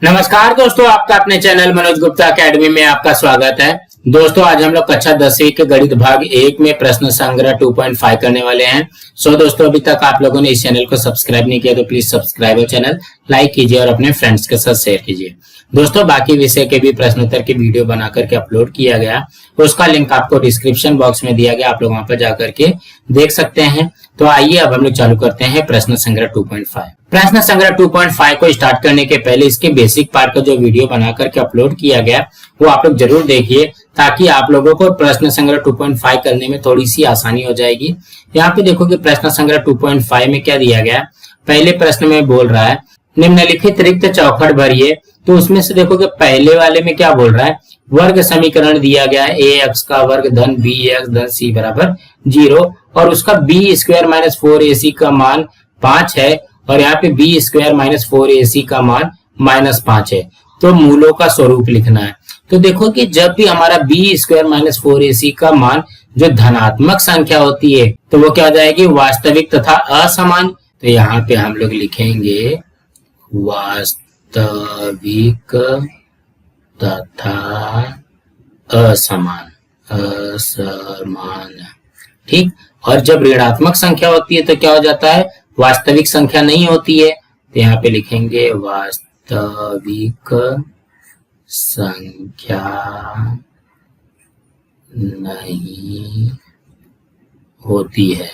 नमस्कार दोस्तों, आपका अपने चैनल मनोज गुप्ता एकेडमी में आपका स्वागत है। दोस्तों आज हम लोग कक्षा 10वीं के गणित भाग 1 में प्रश्न संग्रह 2.5 करने वाले हैं। दोस्तों अभी तक आप लोगों ने इस चैनल को सब्सक्राइब नहीं किया तो प्लीज सब्सक्राइब चैनल, लाइक कीजिए और अपने फ्रेंड्स के साथ शेयर कीजिए। दोस्तों बाकी विषय के भी प्रश्नोत्तर की वीडियो बना करके अपलोड किया गया, उसका लिंक आपको डिस्क्रिप्शन बॉक्स में दिया गया, आप लोग वहां पर जाकर के देख सकते हैं। तो आइए अब हम लोग चालू करते हैं प्रश्न संग्रह 2.5। प्रश्न संग्रह 2.5 को स्टार्ट करने के पहले इसके बेसिक पार्ट का जो वीडियो बना करके अपलोड किया गया वो आप लोग जरूर देखिए, ताकि आप लोगों को प्रश्न संग्रह 2.5 करने में थोड़ी सी आसानी हो जाएगी। यहाँ पे देखो कि प्रश्न संग्रह 2.5 में क्या दिया गया। पहले प्रश्न में बोल रहा है निम्नलिखित रिक्त चौखट भरिए। तो उसमें से देखो कि पहले वाले में क्या बोल रहा है, वर्ग समीकरण दिया गया है ax का वर्ग धन bx धन c बराबर 0 और उसका b स्क्वायर माइनस 4ac का मान 5 है और यहाँ पे b स्क्वायर माइनस 4ac का मान -5 है। तो मूलों का स्वरूप लिखना है। तो देखो कि जब भी हमारा b स्क्वायर माइनस 4ac का मान जो धनात्मक संख्या होती है तो वो क्या हो जाएगी, वास्तविक तथा असमान। तो यहाँ पे हम लोग लिखेंगे वास्तविक तथा असमान, ठीक। और जब ऋणात्मक संख्या होती है तो क्या हो जाता है, वास्तविक संख्या नहीं होती है। तो यहाँ पे लिखेंगे वास्तविक संख्या नहीं होती है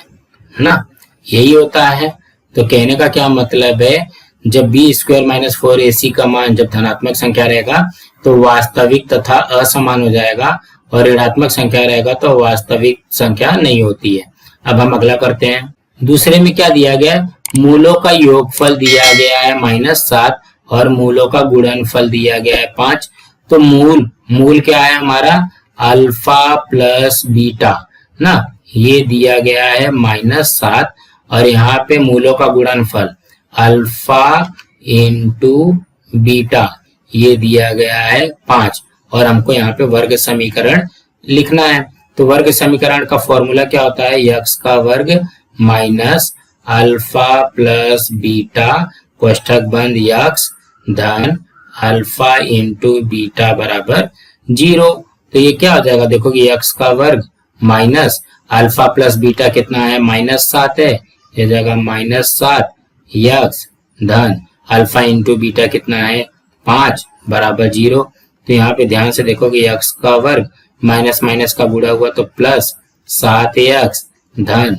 ना, यही होता है। तो कहने का क्या मतलब है, जब b स्क्वायर माइनस 4ac का मान जब धनात्मक संख्या रहेगा तो वास्तविक तथा असमान हो जाएगा और ऋणात्मक संख्या रहेगा तो वास्तविक संख्या नहीं होती है। अब हम अगला करते हैं। दूसरे में क्या दिया गया, मूलों का योगफल दिया गया है -7 और मूलों का गुणनफल दिया गया है 5। तो मूल क्या है हमारा, अल्फा प्लस बीटा ना, ये दिया गया है -7 और यहाँ पे मूलों का गुणनफल अल्फा इंटू बीटा ये दिया गया है 5 और हमको यहाँ पे वर्ग समीकरण लिखना है। तो वर्ग समीकरण का फॉर्मूला क्या होता है, x का वर्ग माइनस अल्फा प्लस बीटा कोष्ठक बंद x धन अल्फा इंटू बीटा बराबर 0। तो ये क्या हो जाएगा, देखो कि x का वर्ग माइनस अल्फा प्लस बीटा कितना है, -7 है, ये जाएगा -7 x धन अल्फा इंटू बीटा कितना है 5 बराबर 0। तो यहाँ पे ध्यान से देखो कि x का वर्ग माइनस माइनस का गुणा हुआ तो प्लस 7x धन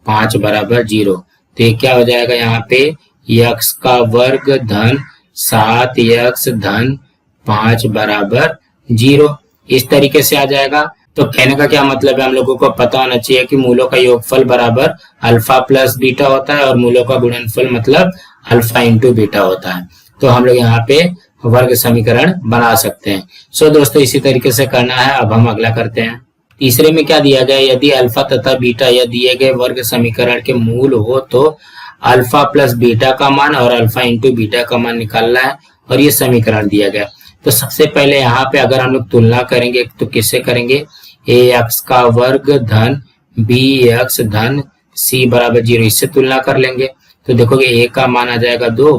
5 बराबर 0। तो ये क्या हो जाएगा, यहाँ पे x का वर्ग धन 7x धन 5 बराबर 0 इस तरीके से आ जाएगा। तो कहने का क्या मतलब है, हम लोगों को पता होना चाहिए कि मूलों का योगफल बराबर अल्फा प्लस बीटा होता है और मूलों का गुणनफल मतलब अल्फा इंटू बीटा होता है। तो हम लोग यहाँ पे वर्ग समीकरण बना सकते हैं। दोस्तों इसी तरीके से करना है। अब हम अगला करते हैं। तीसरे में क्या दिया गया, यदि अल्फा तथा बीटा या दिए गए वर्ग समीकरण के मूल हो तो अल्फा प्लस बीटा का मान और अल्फा इंटू बीटा का मान निकालना है और ये समीकरण दिया गया। तो सबसे पहले यहाँ पे अगर हम लोग तुलना करेंगे तो किससे करेंगे, ax का वर्ग धन bx धन c बराबर 0 इससे तुलना कर लेंगे। तो देखोगे a का मान आ जाएगा 2,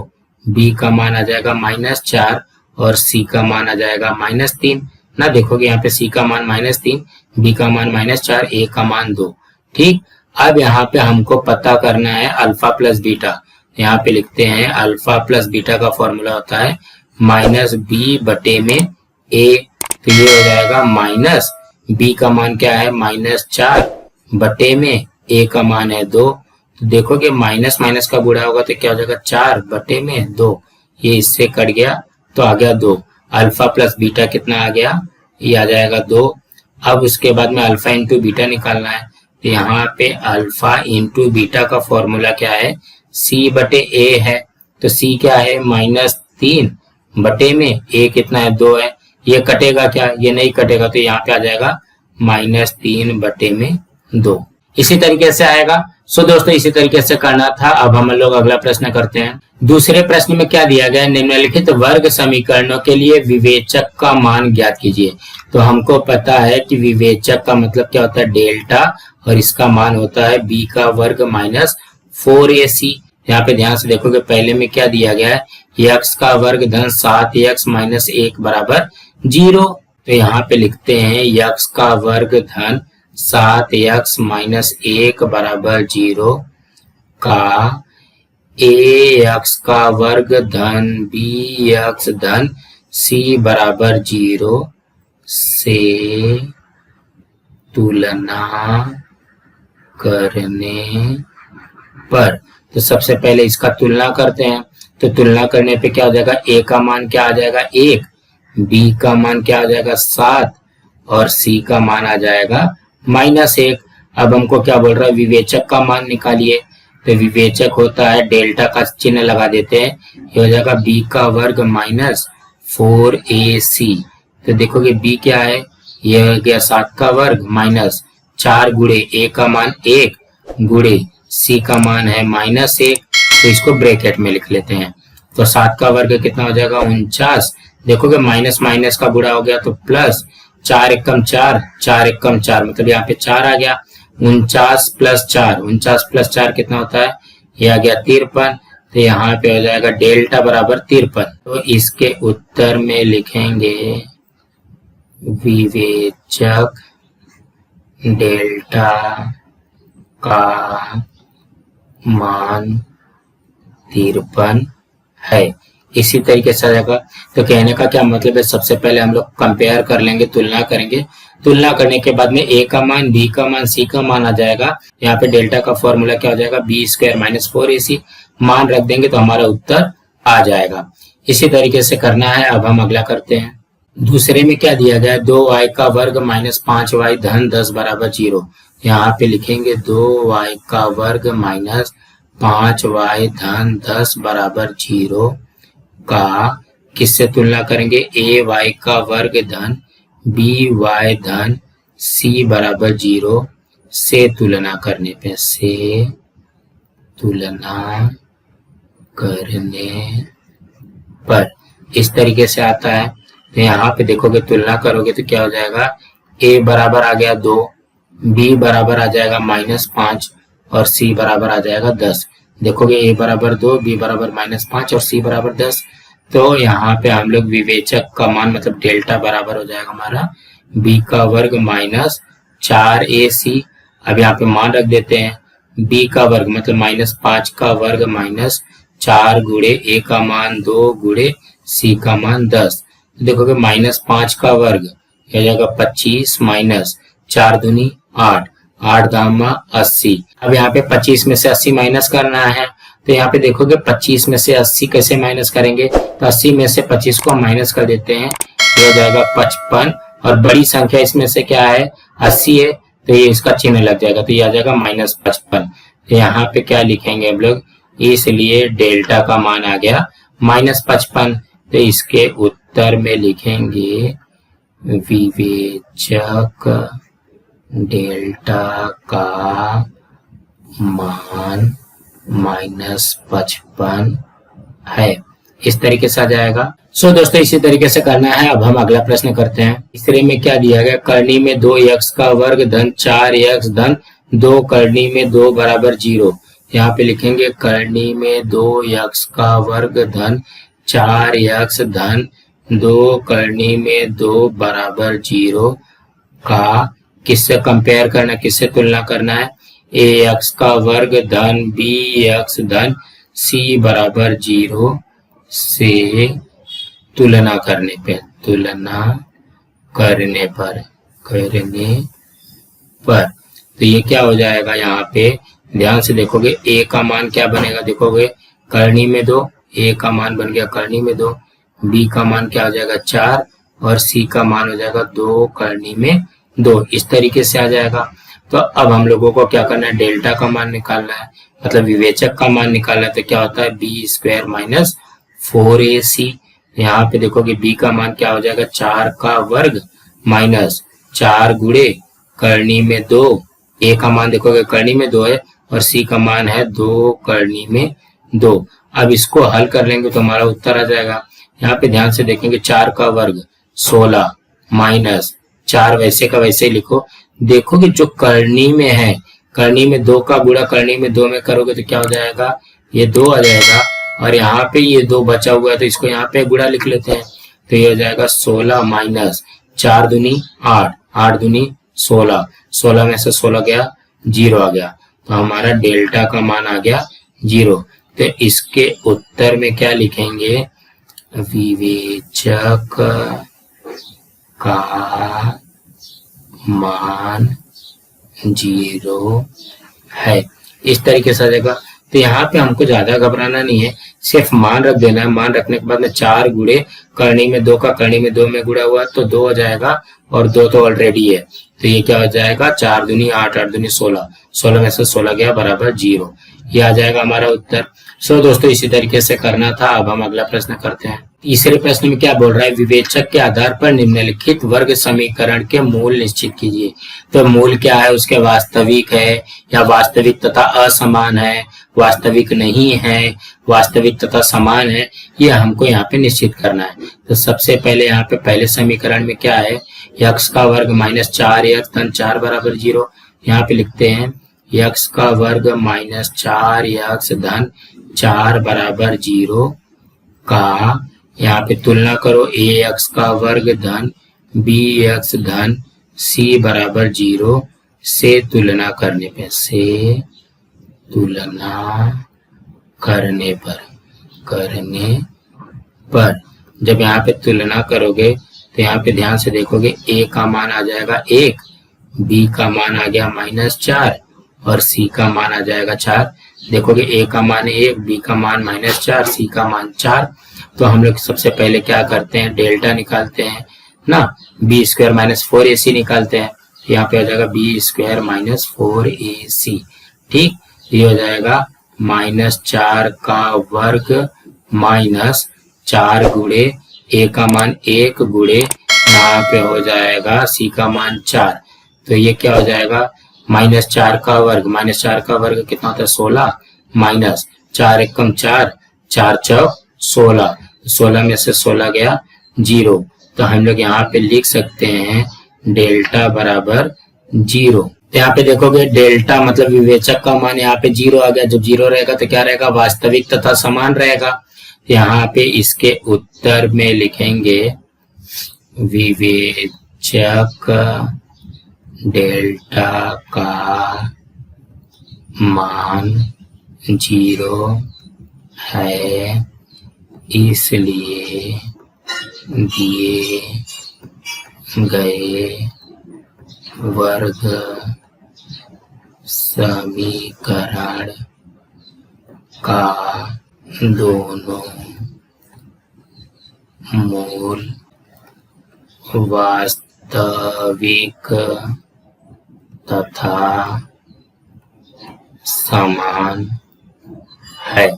b का मान आ जाएगा -4 और c का मान आ जाएगा -3 ना। देखोगे यहाँ पे c का मान -3, b का मान -4, a का मान 2, ठीक। अब यहाँ पे हमको पता करना है अल्फा प्लस बीटा। यहाँ पे लिखते हैं अल्फा प्लस बीटा का फॉर्मूला होता है -b बटे में a। तो ये हो जाएगा माइनस b का मान क्या है -4 बटे में a का मान है 2। तो देखोगे माइनस माइनस का गुणा होगा तो क्या हो जाएगा 4 बटे में 2, ये इससे कट गया तो आ गया 2। अल्फा प्लस बीटा कितना आ गया, ये आ जाएगा 2। अब उसके बाद में अल्फा इंटू बीटा निकालना है। तो यहाँ पे अल्फा इंटू बीटा का फॉर्मूला क्या है, c बटे a है। तो c क्या है -3 बटे में a कितना है 2 है। ये कटेगा क्या, ये नहीं कटेगा तो यहाँ पे आ जाएगा -3 बटे में 2 इसी तरीके से आएगा। दोस्तों इसी तरीके से करना था। अब हम लोग अगला प्रश्न करते हैं। दूसरे प्रश्न में क्या दिया गया, निम्नलिखित वर्ग समीकरणों के लिए विवेचक का मान ज्ञात कीजिए। तो हमको पता है कि विवेचक का मतलब क्या होता है, डेल्टा, और इसका मान होता है b का वर्ग माइनस 4ac। यहाँ पे ध्यान से देखोगे पहले में क्या दिया गया है, x का वर्ग धन 7x माइनस 1 बराबर 0। तो यहाँ पे लिखते हैं x का वर्ग धन 7x माइनस 1 बराबर 0 का ax का वर्ग धन bx धन c बराबर 0 से तुलना करने पर। तो सबसे पहले इसका तुलना करते हैं। तो तुलना करने पे क्या हो जाएगा, a का मान क्या आ जाएगा 1, b का मान क्या आ जाएगा 7 और c का मान आ जाएगा -1। अब हमको क्या बोल रहा है, विवेचक का मान निकालिए। तो विवेचक होता है डेल्टा का चिन्ह लगा देते हैं, ये हो जाएगा b का वर्ग माइनस 4ac। तो देखोगे b क्या है, ये हो गया 7 का वर्ग माइनस 4 गुणे a का मान 1 गुणे c का मान है -1। तो इसको ब्रैकेट में लिख लेते हैं। तो 7 का वर्ग कितना हो जाएगा 49। देखोगे माइनस माइनस का गुणा हो गया तो प्लस, 4 एकम 4, 4 एकम 4, मतलब यहाँ पे 4 आ गया। 49 प्लस 4, 49 प्लस 4 कितना होता है, ये आ गया 53। तो यहाँ पे हो जाएगा डेल्टा बराबर 53। तो इसके उत्तर में लिखेंगे विवेचक डेल्टा का मान 53 है। इसी तरीके से आ जाएगा। तो कहने का क्या मतलब है, सबसे पहले हम लोग कंपेयर कर लेंगे, तुलना करेंगे। तुलना करने के बाद में a का मान, b का मान, c का मान आ जाएगा। यहाँ पे डेल्टा का फॉर्मूला क्या हो जाएगा, b स्क्वायर माइनस 4ac। मान रख देंगे तो हमारा उत्तर आ जाएगा। इसी तरीके से करना है। अब हम अगला करते हैं। दूसरे में क्या दिया गया है, 2y का वर्ग माइनस 5y धन 10 बराबर 0। यहाँ पे लिखेंगे 2y का वर्ग माइनस 5y धन 10 बराबर 0 का किससे तुलना करेंगे, ay का वर्ग धन by धन c बराबर 0 से तुलना करने पे, से तुलना करने पर इस तरीके से आता है। तो यहाँ पे देखोगे तुलना करोगे तो क्या हो जाएगा, a बराबर आ गया 2, b बराबर आ जाएगा -5 और c बराबर आ जाएगा 10। देखोगे a बराबर 2, b बराबर -5 और c बराबर 10। तो यहाँ पे हम लोग विवेचक का मान मतलब डेल्टा बराबर हो जाएगा हमारा b का वर्ग माइनस 4ac। अब यहाँ पे मान रख देते हैं, b का वर्ग मतलब -5 का वर्ग माइनस 4 गुणे a का मान 2 गुणे c का मान 10। देखोगे -5 का वर्ग हो जाएगा 25 माइनस 4 दूनी 8, 8 दामा 80। अब यहाँ पे 25 में से 80 माइनस करना है। तो यहाँ पे देखोगे 25 में से 80 कैसे माइनस करेंगे, तो 80 में से 25 को माइनस कर देते हैं, ये हो जाएगा 55। और बड़ी संख्या इसमें से क्या है 80 है, तो ये इसका चिन्ह लग जाएगा, तो ये आ जाएगा -55। तो यहाँ पे क्या लिखेंगे हम लोग, इसलिए डेल्टा का मान आ गया -55। तो इसके उत्तर में लिखेंगे विवेचक डेल्टा का मान -55 है। इस तरीके से आ जाएगा। दोस्तों इसी तरीके से करना है। अब हम अगला प्रश्न करते हैं। तीसरे में क्या दिया गया, करनी में 2x का वर्ग धन 4x धन 2 करनी में 2 बराबर 0। यहाँ पे लिखेंगे करनी में 2x का वर्ग धन 4x धन 2 करनी में 2 बराबर 0 का किससे कंपेयर करना, किससे तुलना करना है, ax का वर्ग धन bx धन c बराबर 0 से तुलना करने पे, तुलना करने पर तो ये क्या हो जाएगा, यहाँ पे ध्यान से देखोगे a का मान क्या बनेगा, देखोगे करनी में 2, a का मान बन गया करनी में 2, b का मान क्या हो जाएगा 4 और c का मान हो जाएगा 2 करनी में 2। इस तरीके से आ जाएगा। तो अब हम लोगों को क्या करना है, डेल्टा का मान निकालना है, मतलब विवेचक का मान निकालना है। तो क्या होता है b स्क्वायर माइनस 4ac। यहाँ पे देखोगे b का मान क्या हो जाएगा 4 का वर्ग माइनस 4 गुणे करनी में 2, a का मान देखोगे करनी में 2 है और c का मान है 2 करनी में 2। अब इसको हल कर लेंगे तो हमारा उत्तर आ जाएगा। यहाँ पे ध्यान से देखेंगे 4 का वर्ग 16 माइनस 4 वैसे का वैसे ही लिखो। देखोगे जो करनी में है, करनी में 2 का गुणा करनी में 2 में करोगे तो क्या हो जाएगा, ये 2 आ जाएगा, और यहाँ पे ये 2 बचा हुआ है तो इसको यहाँ पे गुणा लिख लेते हैं। तो ये हो जाएगा 16 माइनस 4 दूनी 8, 8 दूनी 16, 16 में से 16 गया 0 आ गया, तो हमारा डेल्टा का मान आ गया 0। तो इसके उत्तर में क्या लिखेंगे, विवेचक का मान 0 है। इस तरीके से आ जाएगा। तो यहाँ पे हमको ज्यादा घबराना नहीं है, सिर्फ मान रख देना है। मान रखने के बाद में 4 गुणे करनी में 2 का करनी में 2 में गुणा हुआ तो 2 हो जाएगा, और 2 तो ऑलरेडी है, तो ये क्या हो जाएगा 4 दूनी 8, 8 दूनी 16, 16 में से 16 गया बराबर 0। ये आ जाएगा हमारा उत्तर। सो दोस्तों इसी तरीके से करना था। अब हम अगला प्रश्न करते हैं। तीसरे प्रश्न में क्या बोल रहा है, विवेचक के आधार पर निम्नलिखित वर्ग समीकरण के मूल निश्चित कीजिए। तो मूल क्या है, उसके वास्तविक है या वास्तविक तथा असमान है, वास्तविक नहीं है, वास्तविक तथा समान है, ये हमको यहाँ पे निश्चित करना है। तो सबसे पहले यहाँ पे पहले समीकरण में क्या है, x का वर्ग माइनस 4x धन 4 बराबर 0। यहाँ पे लिखते हैं x का वर्ग माइनस 4x धन 4 बराबर 0 का, यहाँ पे तुलना करो ax का वर्ग धन bx धन c बराबर 0 से तुलना करने पर जब यहाँ पे तुलना करोगे तो यहाँ पे ध्यान से देखोगे a का मान आ जाएगा 1, b का मान आ गया माइनस 4 और c का मान आ जाएगा 4। देखोगे a का मान 1, b का मान माइनस 4, c का मान 4। तो हम लोग सबसे पहले क्या करते हैं, डेल्टा निकालते हैं ना, बी स्क्वायर माइनस 4ac निकालते हैं। यहाँ पे हो जाएगा बी स्क्वायर माइनस 4ac। ठीक, ये हो जाएगा माइनस 4 का वर्ग माइनस 4 गुणे a का मान 1 गुणे यहाँ पे हो जाएगा c का मान 4। तो ये क्या हो जाएगा माइनस 4 का वर्ग, माइनस 4 का वर्ग कितना होता है 16, माइनस 4 एकम 4, 4 चौक 16, 16 में से 16 गया 0। तो हम लोग यहाँ पे लिख सकते हैं डेल्टा बराबर 0। तो यहाँ पे देखोगे डेल्टा मतलब विवेचक का मान यहाँ पे 0 आ गया। जब 0 रहेगा तो क्या रहेगा, वास्तविक तथा समान रहेगा। यहाँ पे इसके उत्तर में लिखेंगे विवेचक डेल्टा का मान 0 है, इसलिए दिए गए वर्ग समीकरण का दोनों मूल वास्तविक तथा समान है।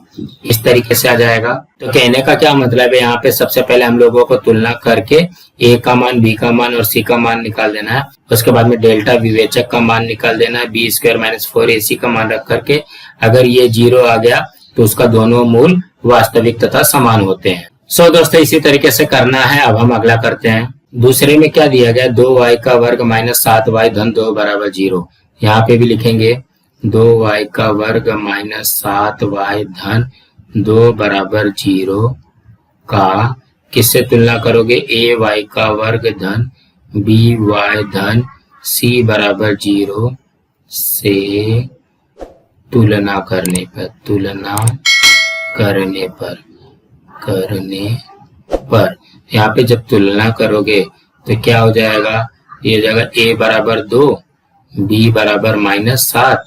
इस तरीके से आ जाएगा। तो कहने का क्या मतलब है, यहाँ पे सबसे पहले हम लोगों को तुलना करके a का मान, b का मान और c का मान निकाल देना है। उसके बाद में डेल्टा विवेचक का मान निकाल देना है, b स्क्वायर माइनस 4ac का मान रख करके। अगर ये 0 आ गया तो उसका दोनों मूल वास्तविक तथा समान होते हैं। सो दोस्तों इसी तरीके से करना है। अब हम अगला करते हैं। दूसरे में क्या दिया गया, 2y का वर्ग माइनस 7y धन 2 बराबर 0। यहाँ पे भी लिखेंगे 2y का वर्ग माइनस 7y धन 2 बराबर 0 का, किससे तुलना करोगे, ay का वर्ग धन by धन c बराबर 0 से तुलना करने पर यहाँ पे जब तुलना करोगे तो क्या हो जाएगा, ये हो जाएगा a बराबर 2, b बराबर माइनस 7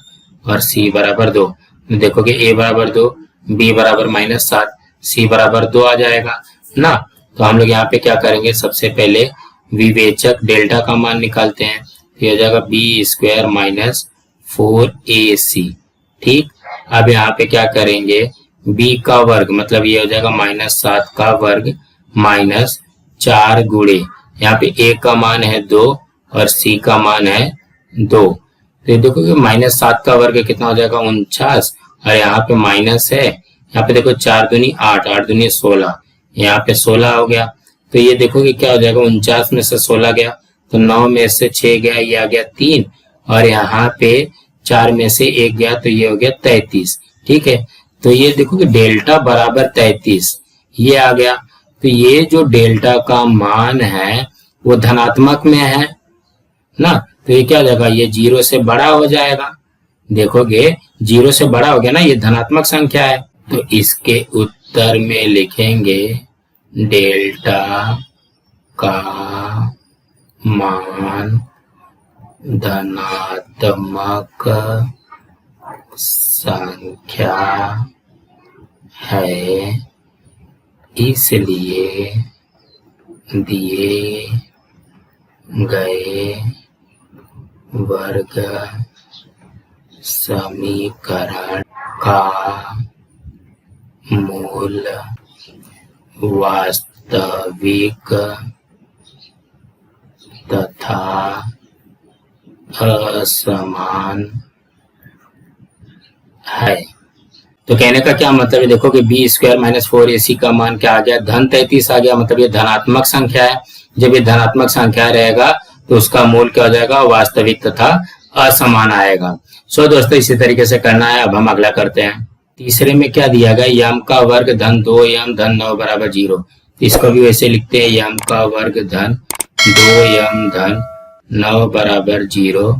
और c बराबर 2। देखोगे a बराबर 2, b बराबर माइनस 7, c बराबर 2 आ जाएगा ना। तो हम लोग यहाँ पे क्या करेंगे, सबसे पहले विवेचक डेल्टा का मान निकालते हैं। ये हो जाएगा b स्क्वायर माइनस 4ac। ठीक, अब यहाँ पे क्या करेंगे, b का वर्ग मतलब ये हो जाएगा माइनस 7 का वर्ग माइनस 4 गुणे, यहाँ पे a का मान है 2 और c का मान है 2। तो देखो माइनस 7 का वर्ग कितना हो जाएगा 49, और यहाँ पे माइनस है, यहाँ पे देखो 4 दूनी 8, 8 दूनी 16, यहाँ पे 16 हो गया। तो ये देखोगे क्या हो जाएगा, 49 में से 16 गया तो 9 में से 6 गया, ये आ गया 3, और यहाँ पे 4 में से 1 गया तो ये हो गया 33। ठीक है, तो ये देखो कि डेल्टा बराबर 33 ये आ गया। तो ये जो डेल्टा का मान है वो धनात्मक में है ना, तो ये क्या हो जाएगा, ये 0 से बड़ा हो जाएगा। देखोगे 0 से बड़ा हो गया ना, ये धनात्मक संख्या है। तो इसके उत्तर में लिखेंगे डेल्टा का मान धनात्मक संख्या है, इसलिए दिए गए वर्ग समीकरण का मूल वास्तविक तथा असमान है। तो कहने का क्या मतलब है, देखो कि बी स्क्वायर माइनस 4ac का मान क्या आ गया, धन 33 आ गया, मतलब ये धनात्मक संख्या है। जब ये धनात्मक संख्या रहेगा तो उसका मूल क्या हो जाएगा, वास्तविक तथा असमान आएगा। सो दोस्तों इसी तरीके से करना है। अब हम अगला करते हैं। तीसरे में क्या दिया गया, यम का वर्ग धन 2m धन 9 बराबर 0। इसको भी वैसे लिखते हैं, यम का वर्ग धन 2m धन 9 बराबर 0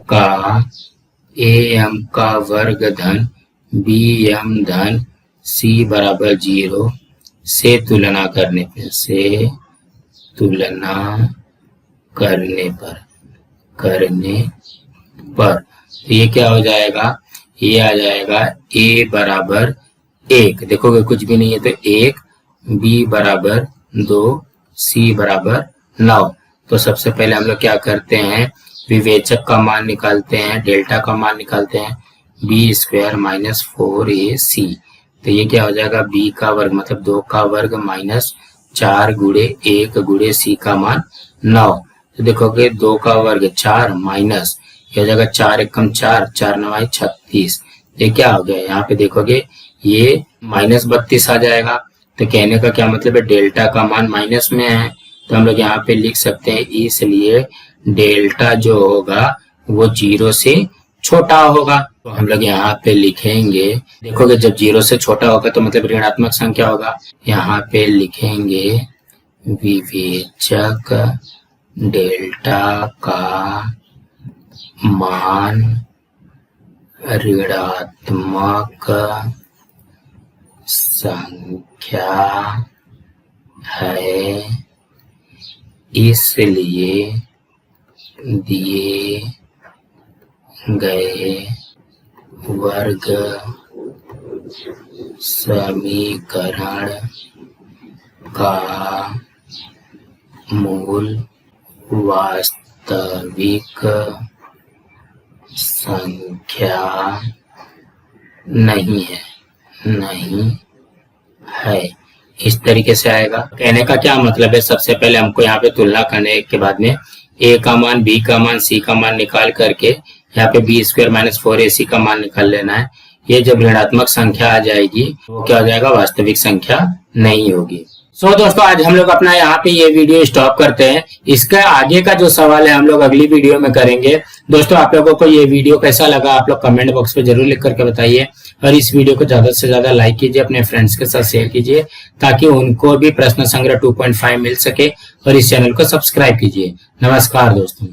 का am का वर्ग धन bm धन c बराबर 0 से तुलना करने पर तो ये क्या हो जाएगा, ये आ जाएगा a बराबर 1, देखोगे कुछ भी नहीं है तो 1, b बराबर 2, c बराबर 9। तो सबसे पहले हम लोग क्या करते हैं, विवेचक का मान निकालते हैं, डेल्टा का मान निकालते हैं, बी स्क्वायर माइनस 4ac। तो ये क्या हो जाएगा, b का वर्ग मतलब 2 का वर्ग माइनस 4 गुणे 1 गुणे c का मान 9। तो देखोगे 2 का वर्ग 4 माइनस ये हो जाएगा 4 एकम 4, 4 9 36। ये क्या हो गया, यहाँ पे देखोगे ये माइनस 32 आ जाएगा। तो कहने का क्या मतलब है, डेल्टा का मान माइनस में है, तो हम लोग यहाँ पे लिख सकते हैं, इसलिए डेल्टा जो होगा वो 0 से छोटा होगा। तो हम लोग यहाँ पे लिखेंगे, देखोगे जब 0 से छोटा होगा तो मतलब ऋणात्मक संख्या होगा। यहाँ पे लिखेंगे विवेचक डेल्टा का मान ऋणात्मक संख्या है, इसलिए दिए गए वर्ग समीकरण का मूल वास्तविक संख्या नहीं है। इस तरीके से आएगा। कहने का क्या मतलब है, सबसे पहले हमको यहाँ पे तुलना करने के बाद में a का मान, b का मान, c का मान निकाल करके यहाँ पे बी स्क्वायर माइनस 4ac का मान निकाल लेना है। ये जब ऋणात्मक संख्या आ जाएगी वो क्या हो जाएगा, वास्तविक संख्या नहीं होगी। सो दोस्तों आज हम लोग अपना यहाँ पे ये वीडियो स्टॉप करते हैं। इसका आगे का जो सवाल है हम लोग अगली वीडियो में करेंगे। दोस्तों आप लोगों को ये वीडियो कैसा लगा आप लोग कमेंट बॉक्स में जरूर लिख करके बताइए, और इस वीडियो को ज्यादा से ज्यादा लाइक कीजिए, अपने फ्रेंड्स के साथ शेयर कीजिए ताकि उनको भी प्रश्न संग्रह 2.5 मिल सके, और इस चैनल को सब्सक्राइब कीजिए। नमस्कार दोस्तों।